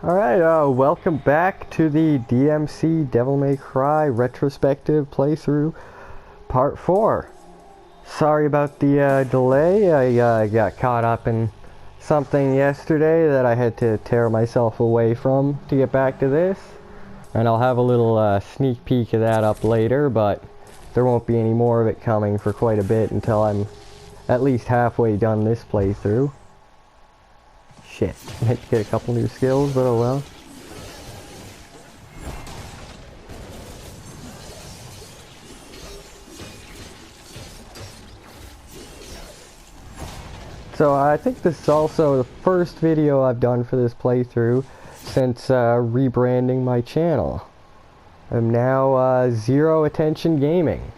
Alright, welcome back to the DmC Devil May Cry Retrospective playthrough Part 4. Sorry about the delay. I got caught up in something yesterday that I had to tear myself away from to get back to this. And I'll have a little sneak peek of that up later, but there won't be any more of it coming for quite a bit until I'm at least halfway done this playthrough. Shit, I had to get a couple new skills, but oh well. So I think this is also the first video I've done for this playthrough since rebranding my channel. I'm now Zero Attention Gaming,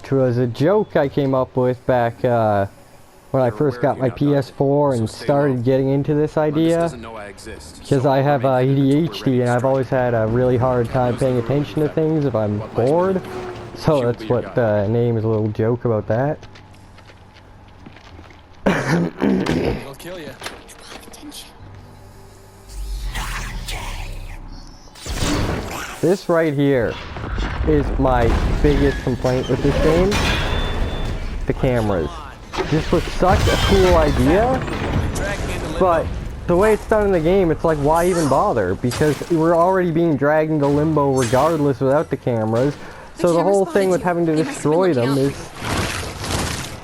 which was a joke I came up with back when I first got my PS4 and started getting into this idea, because I have ADHD and I've always had a really hard time paying attention to things if I'm bored, so that's what the name is, a little joke about that. It'll kill you. This right here is my biggest complaint with this game: the cameras. This was such a cool idea, but the way it's done in the game, it's like, why even bother? Because we're already being dragged into limbo regardless without the cameras, so the whole thing with having to destroy them is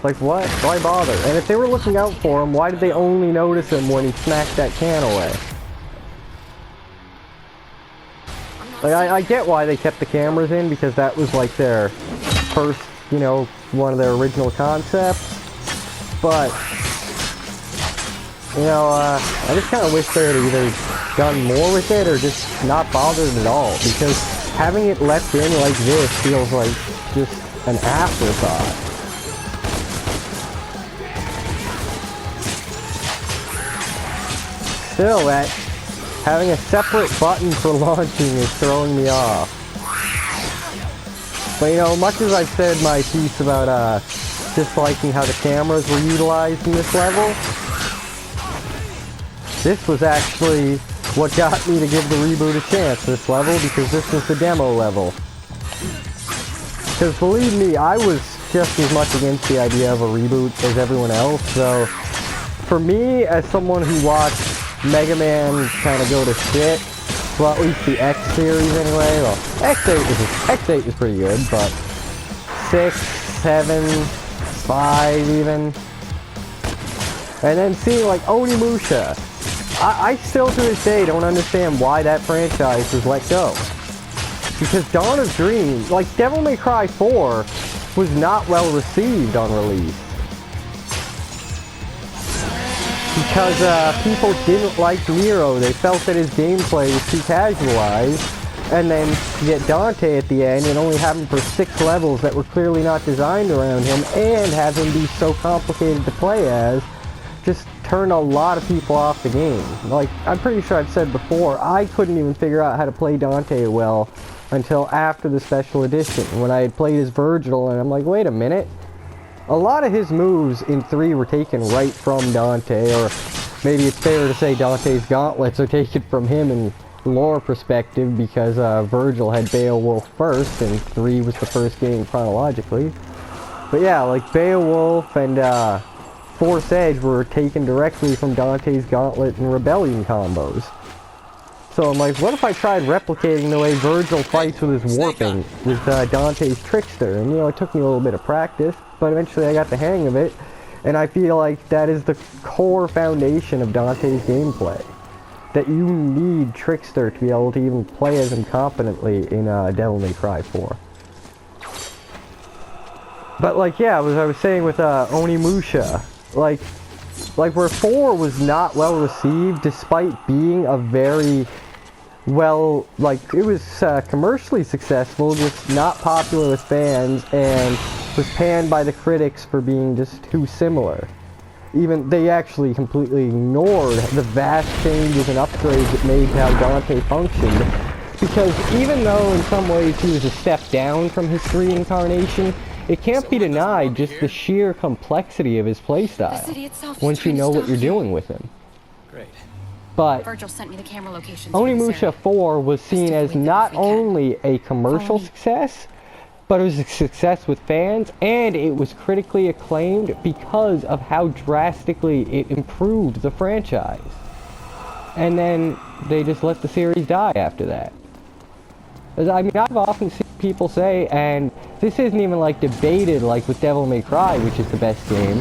like, what? Why bother? And if they were looking out for him, why did they only notice him when he smacked that can away? Like, I get why they kept the cameras in, because that was like their first, you know, one of their original concepts. But, you know, I just kind of wish they had either done more with it or just not bothered at all, because having it left in like this feels like just an afterthought. Still, that having a separate button for launching is throwing me off. But, you know, much as I've said my piece about disliking how the cameras were utilized in this level, this was actually what got me to give the reboot a chance, this level, because this was the demo level. Because believe me, I was just as much against the idea of a reboot as everyone else, so for me, as someone who watched Mega Man kind of go to shit, well, at least the X series anyway, well, X8 was pretty good, but 6, 7, 5 even, and then seeing like Onimusha, I still to this day don't understand why that franchise was let go. Because Dawn of Dreams, like Devil May Cry 4, was not well received on release. Because people didn't like Nero, they felt that his gameplay was too casualized, and then to get Dante at the end and only have him for 6 levels that were clearly not designed around him, and have him be so complicated to play as, just turned a lot of people off the game. Like, I'm pretty sure I've said before, I couldn't even figure out how to play Dante well until after the special edition, when I had played as Virgil, and I'm like, wait a minute. A lot of his moves in 3 were taken right from Dante, or maybe it's fair to say Dante's gauntlets are taken from him in lore perspective, because Virgil had Beowulf first, and 3 was the first game chronologically. But yeah, like Beowulf and Force Edge were taken directly from Dante's Gauntlet and Rebellion combos. So I'm like, what if I tried replicating the way Virgil fights with his warping with Dante's Trickster? And you know, it took me a little bit of practice, but eventually I got the hang of it, and I feel like that is the core foundation of Dante's gameplay. That you need Trickster to be able to even play as him competently in Devil May Cry 4. But like, yeah, as I was saying with Onimusha, like where 4 was not well received, despite being a very well, like, it was commercially successful, just not popular with fans, and was panned by the critics for being just too similar. Even, they actually completely ignored the vast changes and upgrades it made to how Dante functioned, because even though in some ways he was a step down from his 3 incarnation, it can't be denied just the sheer complexity of his playstyle, once you know what you're doing with him. Great. But Virgil sent me the camera locations. for this Onimusha area. 4 was seen as not only a commercial success, but it was a success with fans, and it was critically acclaimed because of how drastically it improved the franchise. And then they just let the series die after that. I mean, I've often seen people say, and this isn't even like debated like with Devil May Cry, which is the best game.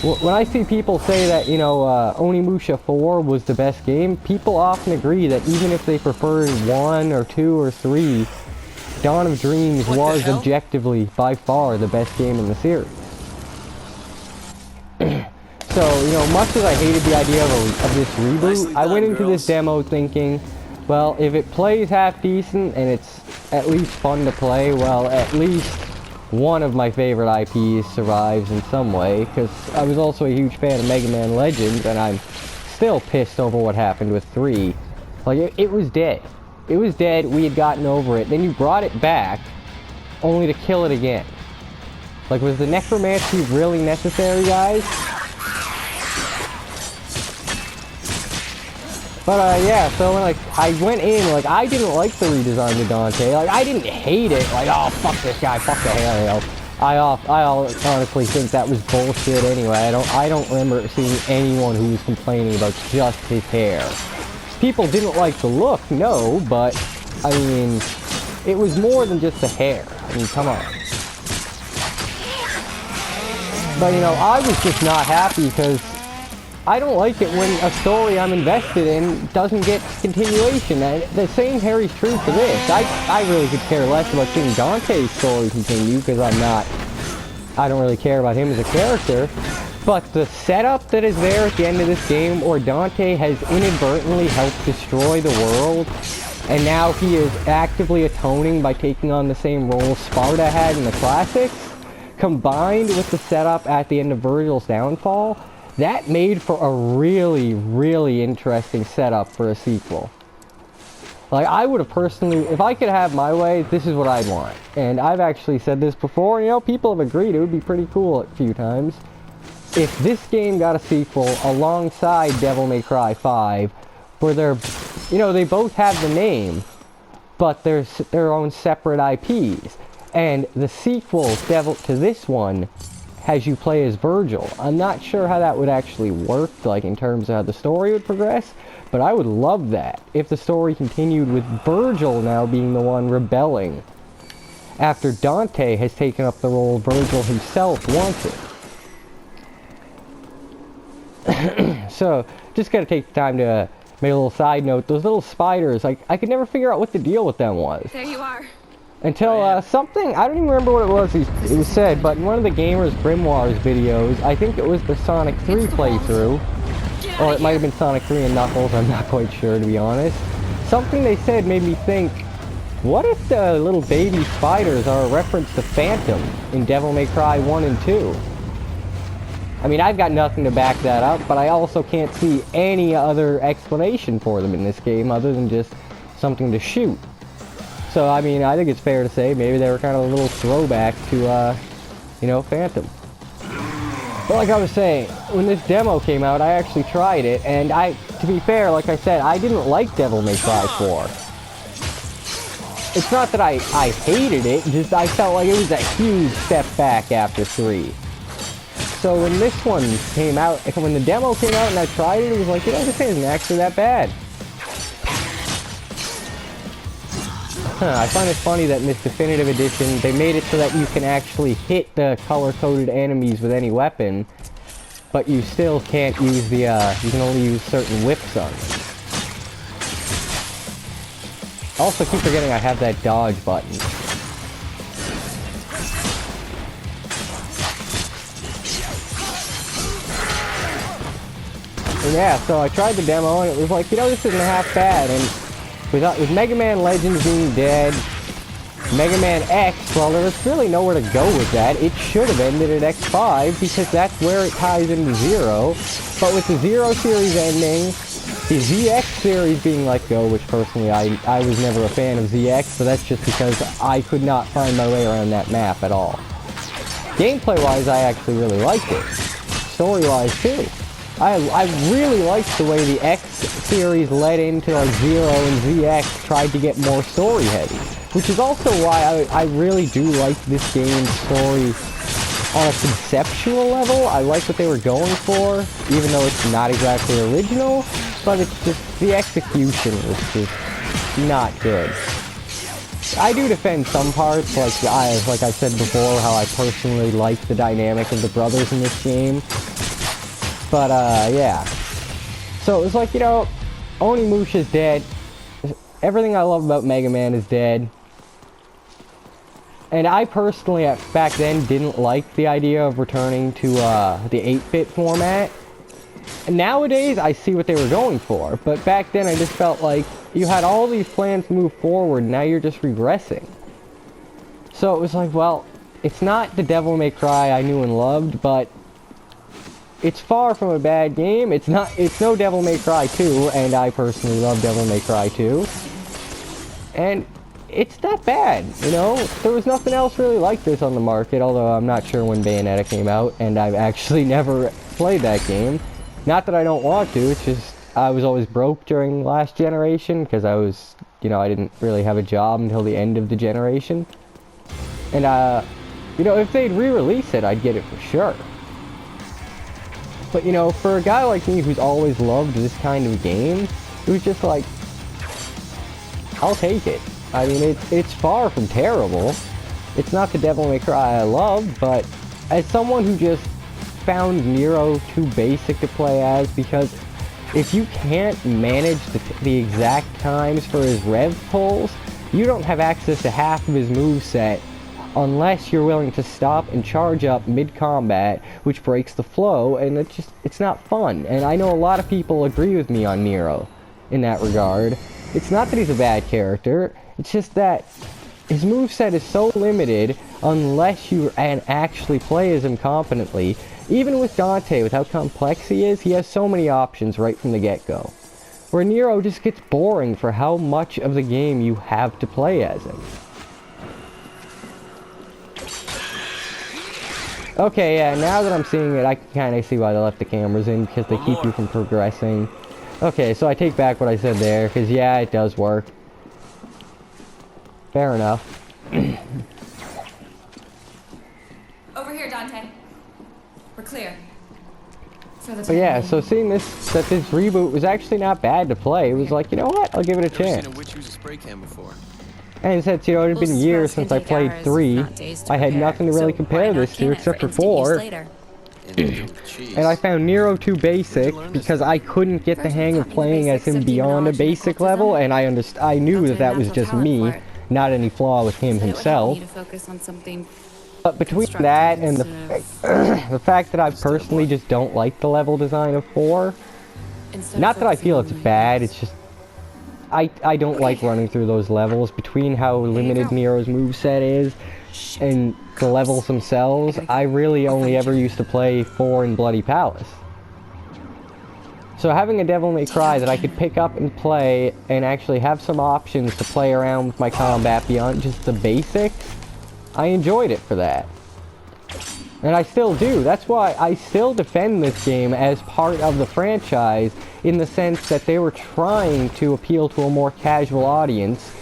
When I see people say that, you know, Onimusha 4 was the best game, people often agree that even if they preferred 1 or 2 or 3, Dawn of Dreams was objectively by far the best game in the series. So, you know, much as I hated the idea of this reboot, I went into this demo thinking, well, if it plays half decent and it's at least fun to play, well, at least one of my favorite IPs survives in some way, because I was also a huge fan of Mega Man Legends, and I'm still pissed over what happened with 3. Like, it was dead. It was dead, we had gotten over it, then you brought it back, only to kill it again. Like, was the necromancy really necessary, guys? But, yeah, so when, like, I went in, like, I didn't like the redesign of Dante. Like, I didn't hate it. Like, oh, fuck this guy, fuck the hair, you know. I honestly think that was bullshit anyway. I don't remember seeing anyone who was complaining about just his hair. People didn't like the look, no, but, I mean, it was more than just the hair. I mean, come on. But, you know, I was just not happy because I don't like it when a story I'm invested in doesn't get continuation. And the same carries true for this. I really could care less about seeing Dante's story continue because I don't really care about him as a character. But the setup that is there at the end of this game, where Dante has inadvertently helped destroy the world, and now he is actively atoning by taking on the same role Sparta had in the classics, combined with the setup at the end of Virgil's downfall, that made for a really, really interesting setup for a sequel. Like, I would have personally, if I could have my way, this is what I'd want. And I've actually said this before, and, you know, people have agreed it would be pretty cool a few times. If this game got a sequel alongside Devil May Cry 5, where they're, you know, they both have the name, but they're their own separate IPs. And the sequel to this one has you play as Virgil. I'm not sure how that would actually work, like in terms of how the story would progress, but I would love that if the story continued with Virgil now being the one rebelling after Dante has taken up the role Virgil himself wanted. So, just gotta take the time to make a little side note. Those little spiders, like, I could never figure out what the deal with them was. There you are. Until, something, I don't even remember what it was it was said, but in one of the Gamers Grimoires videos, I think it was the Sonic 3 playthrough, or it might have been Sonic 3 and Knuckles, I'm not quite sure to be honest. Something they said made me think, what if the little baby spiders are a reference to Phantom in Devil May Cry 1 and 2? I mean, I've got nothing to back that up, but I also can't see any other explanation for them in this game other than just something to shoot. So, I mean, I think it's fair to say maybe they were kind of a little throwback to, you know, Phantom. But like I was saying, when this demo came out, I actually tried it, and to be fair, like I said, I didn't like Devil May Cry 4. It's not that I hated it, just I felt like it was a huge step back after 3. So when this one came out, when the demo came out and I tried it, it was like, you know, this isn't actually that bad. I find it funny that in this definitive edition, they made it so that you can actually hit the color-coded enemies with any weapon, but you still can't use the, you can only use certain whips on them. I also keep forgetting I have that dodge button. And yeah, so I tried the demo and it was like, you know, this isn't half bad, and with Mega Man Legends being dead, Mega Man X, well, there's really nowhere to go with that. It should have ended at X5 because that's where it ties into Zero. But with the Zero series ending, the ZX series being let go, which personally I was never a fan of ZX, so that's just because I could not find my way around that map at all. Gameplay-wise, I actually really liked it. Story-wise, too. I really liked the way the X series led into like Zero and ZX tried to get more story heavy, which is also why I really do like this game's story on a conceptual level. I like what they were going for, even though it's not exactly original, but it's just, the execution was just not good. I do defend some parts, like I've said before, how I personally like the dynamic of the brothers in this game. But, yeah. So it was like, you know, Onimusha's dead. Everything I love about Mega Man is dead. And I personally, back then, didn't like the idea of returning to, the 8-bit format. And nowadays, I see what they were going for. But back then, I just felt like you had all these plans to move forward, now you're just regressing. So it was like, well, it's not the Devil May Cry I knew and loved, but it's far from a bad game. It's no Devil May Cry 2, and I personally love Devil May Cry 2. And it's not bad, you know? There was nothing else really like this on the market, although I'm not sure when Bayonetta came out, and I've actually never played that game. Not that I don't want to, it's just I was always broke during last generation, because I was, you know, I didn't really have a job until the end of the generation. And, you know, if they'd re-release it, I'd get it for sure. But, you know, for a guy like me who's always loved this kind of game, it was just like, I'll take it. I mean, it's far from terrible. It's not the Devil May Cry I love, but as someone who just found Nero too basic to play as, because if you can't manage the exact times for his rev pulls, you don't have access to half of his moveset unless you're willing to stop and charge up mid-combat, which breaks the flow, and it's not fun. And I know a lot of people agree with me on Nero in that regard. It's not that he's a bad character, it's just that his moveset is so limited unless you actually play as him competently. Even with Dante, with how complex he is, he has so many options right from the get-go. Where Nero just gets boring for how much of the game you have to play as him. Okay, yeah, now that I'm seeing it, I can kind of see why they left the cameras in, because they keep you from progressing. Okay, so I take back what I said there, because yeah, it does work. Fair enough. Over here, Dante. We're clear. But yeah, so seeing that this reboot was actually not bad to play, it was like, you know what, I'll give it a chance. Never seen a witch use a spray can before. And since, you know, it had been years since I played 3, I had nothing to really compare this to except for 4. And I found Nero too basic because I couldn't get the hang of playing as him beyond a basic level, and I knew that was just me, not any flaw with him himself. But between that and the fact that I personally just don't like the level design of 4, not that I feel it's bad, it's just I don't like running through those levels. Between how limited Nero's moveset is and the levels themselves, I really only ever used to play 4 in Bloody Palace. So having a Devil May Cry that I could pick up and play and actually have some options to play around with my combat beyond just the basics, I enjoyed it for that. And I still do. That's why I still defend this game as part of the franchise, in the sense that they were trying to appeal to a more casual audience,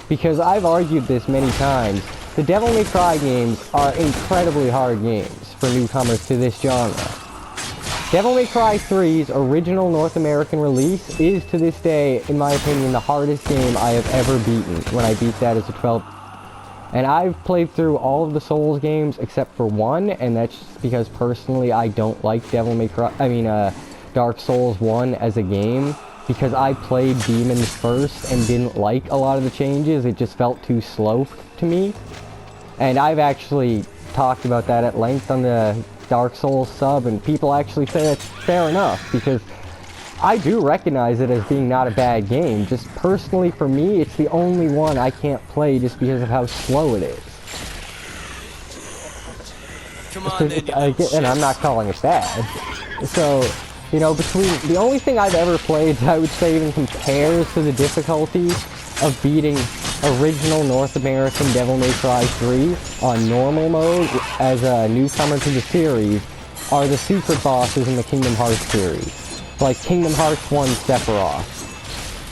because I've argued this many times. The Devil May Cry games are incredibly hard games for newcomers to this genre. Devil May Cry 3's original North American release is to this day, in my opinion, the hardest game I have ever beaten, when I beat that as a 12. And I've played through all of the Souls games except for 1, and that's just because personally I don't like Dark Souls 1 as a game, because I played Demons first and didn't like a lot of the changes. It just felt too slow to me. And I've actually talked about that at length on the Dark Souls sub, and people actually say it's fair enough, because I do recognize it as being not a bad game. Just personally for me, it's the only one I can't play just because of how slow it is. Come on, And I'm not calling it bad. So, you know, between the only thing I've ever played that I would say even compares to the difficulty of beating original North American Devil May Cry 3 on normal mode as a newcomer to the series are the secret bosses in the Kingdom Hearts series. Like Kingdom Hearts 1 Sephiroth.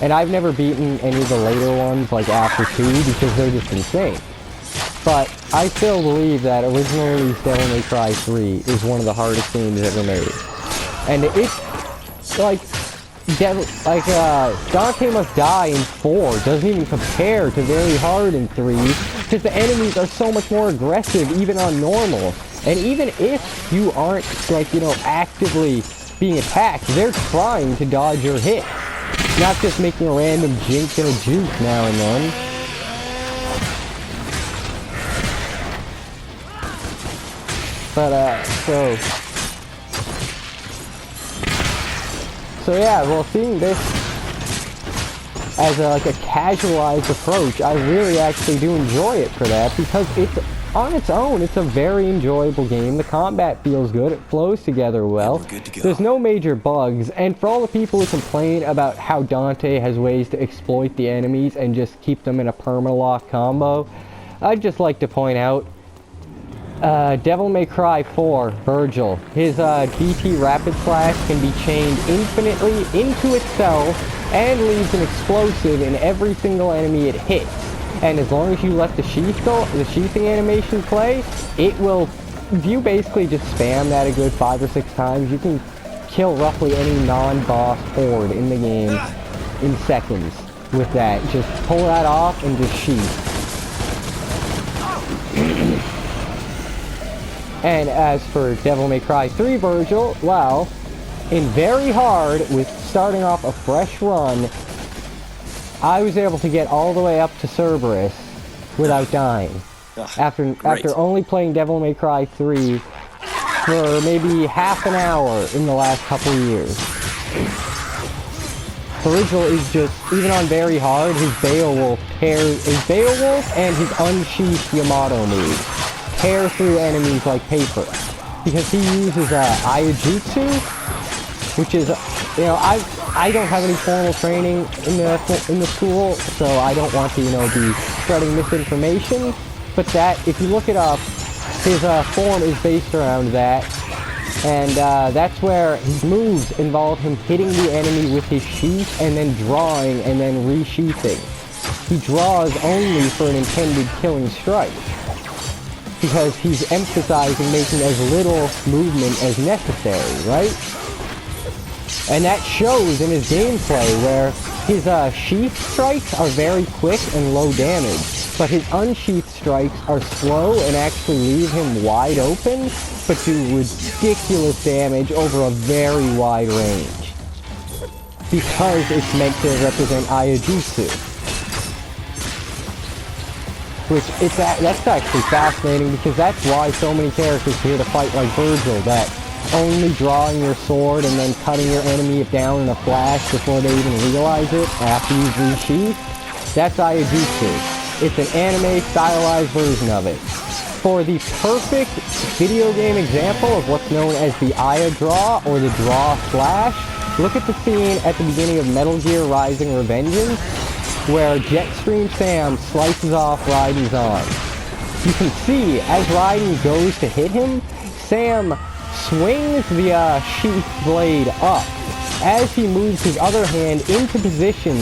And I've never beaten any of the later ones, like after 2, because they're just insane. But I still believe that original release Devil May Cry 3 is one of the hardest games ever made. And it's like Dante Must Die in 4 doesn't even compare to Very Hard in 3, because the enemies are so much more aggressive even on normal. And even if you aren't, like, you know, actively being attacked, they're trying to dodge your hit. Not just making a random jink and a juke now and then. But, so yeah, well, seeing this as like a casualized approach, I really actually do enjoy it for that, because it's, on its own, it's a very enjoyable game. The combat feels good, it flows together well, there's no major bugs, and for all the people who complain about how Dante has ways to exploit the enemies and just keep them in a perma-lock combo, I'd just like to point out, Devil May Cry 4, Virgil, his DT Rapid Slash can be chained infinitely into itself and leaves an explosive in every single enemy it hits. And as long as you let the sheathing animation play, it will, if you basically just spam that a good 5 or 6 times, you can kill roughly any non-boss horde in the game in seconds with that. Just pull that off and just sheath. And as for Devil May Cry 3 Virgil, well, in Very Hard, with starting off a fresh run, I was able to get all the way up to Cerberus without dying. After only playing Devil May Cry 3 for maybe half an hour in the last couple of years. Virgil is just, even on Very Hard, his Beowulf and his Unsheathed Yamato move tear through enemies like paper. Because he uses Iajutsu, which is, you know, I don't have any formal training in the school, so I don't want to, you know, be spreading misinformation. But that, if you look it up, his form is based around that, and that's where his moves involve him hitting the enemy with his sheath and then drawing and then resheathing. He draws only for an intended killing strike, because he's emphasizing making as little movement as necessary, right? And that shows in his gameplay, where his sheath strikes are very quick and low damage, but his unsheathed strikes are slow and actually leave him wide open, but do ridiculous damage over a very wide range. Because it's meant to represent Iajutsu. Which, that's actually fascinating, because that's why so many characters here to fight like Virgil, that only drawing your sword and then cutting your enemy down in a flash before they even realize it after you've resheathed, that's Iajutsu. It's an anime stylized version of it. For the perfect video game example of what's known as the Aya draw, or the draw slash, look at the scene at the beginning of Metal Gear Rising: Revengeance, where Jetstream Sam slices off Raiden's arm. You can see, as Raiden goes to hit him, Sam swings the sheath blade up as he moves his other hand into position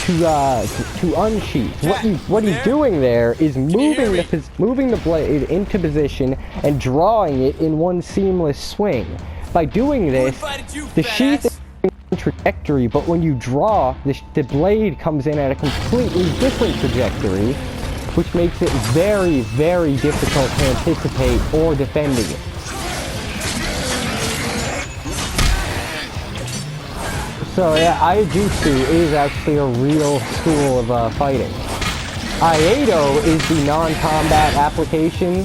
to unsheath. What he's doing there is moving the blade into position and drawing it in one seamless swing. By doing this, the sheath is in trajectory, but when you draw, the blade comes in at a completely different trajectory, which makes it very, very difficult to anticipate or defend against. So yeah, Iajutsu is actually a real school of fighting. Iaido is the non-combat application,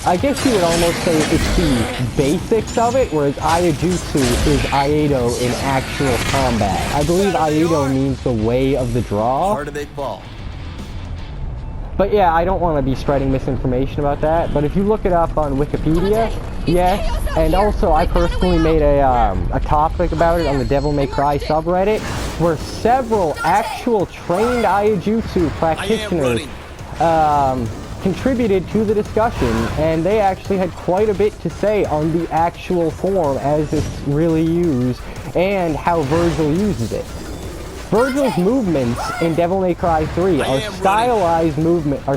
I guess you would almost say it's the basics of it, whereas Iajutsu is Iaido in actual combat. I believe Iaido means the way of the draw. Harder they fall. But yeah, I don't want to be spreading misinformation about that, but if you look it up on Wikipedia, yes, and also I personally made a topic about it on the Devil May Cry subreddit, where several actual trained Iajutsu practitioners contributed to the discussion, and they actually had quite a bit to say on the actual form as it's really used and how Virgil uses it. Virgil's movements in Devil May Cry 3 are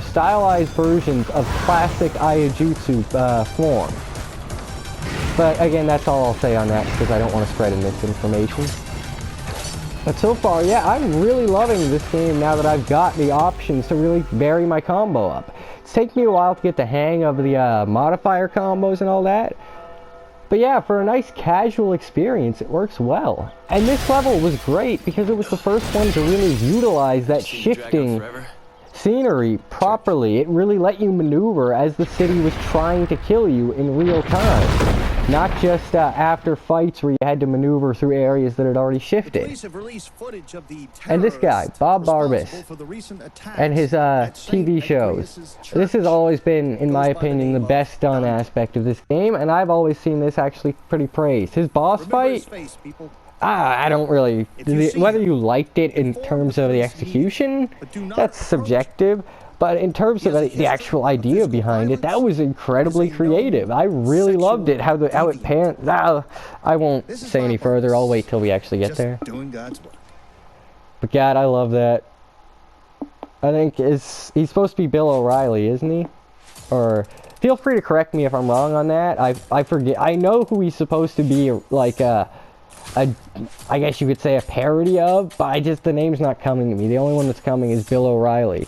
stylized versions of classic Iajutsu form. But again, that's all I'll say on that because I don't want to spread any misinformation. But so far, yeah, I'm really loving this game now that I've got the options to really vary my combo up. It's taken me a while to get the hang of the modifier combos and all that. But yeah, for a nice casual experience, it works well. And this level was great because it was the first one to really utilize that shifting scenery properly. It really let you maneuver as the city was trying to kill you in real time. Not just after fights where you had to maneuver through areas that had already shifted. And this guy, Bob Barbas, and his TV shows. This has always been, in my opinion, the best done aspect of this game, and I've always seen this actually pretty praised. His boss fight, I don't really, whether you liked it in terms of the execution, that's subjective. But in terms of the actual idea behind it, that was incredibly creative. I really loved it, how it panned. I won't say any further. I'll wait till we actually get there. But God, I love that. I think he's supposed to be Bill O'Reilly, isn't he? Or feel free to correct me if I'm wrong on that. I forget. I know who he's supposed to be, like I guess you could say a parody of, but the name's not coming to me. The only one that's coming is Bill O'Reilly.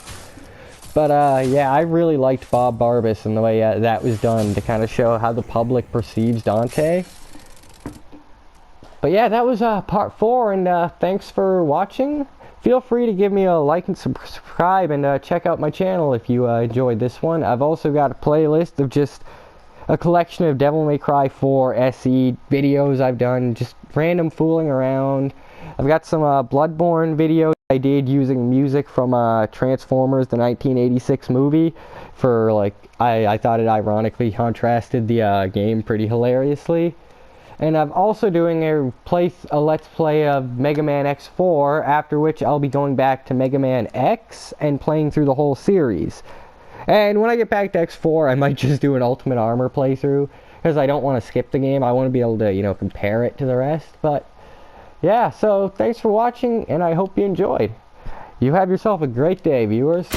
But yeah, I really liked Bob Barbas and the way that was done to kind of show how the public perceives Dante. But yeah, that was part 4, and thanks for watching. Feel free to give me a like and subscribe, and check out my channel if you enjoyed this one. I've also got a playlist of just a collection of Devil May Cry 4 SE videos I've done, just random fooling around. I've got some Bloodborne videos I did using music from Transformers, the 1986 movie, for like, I thought it ironically contrasted the game pretty hilariously. And I'm also doing a Let's Play of Mega Man X4, after which I'll be going back to Mega Man X and playing through the whole series. And when I get back to X4, I might just do an Ultimate Armor playthrough, because I don't want to skip the game. I want to be able to, you know, compare it to the rest. But yeah, so thanks for watching, and I hope you enjoyed. You have yourself a great day, viewers.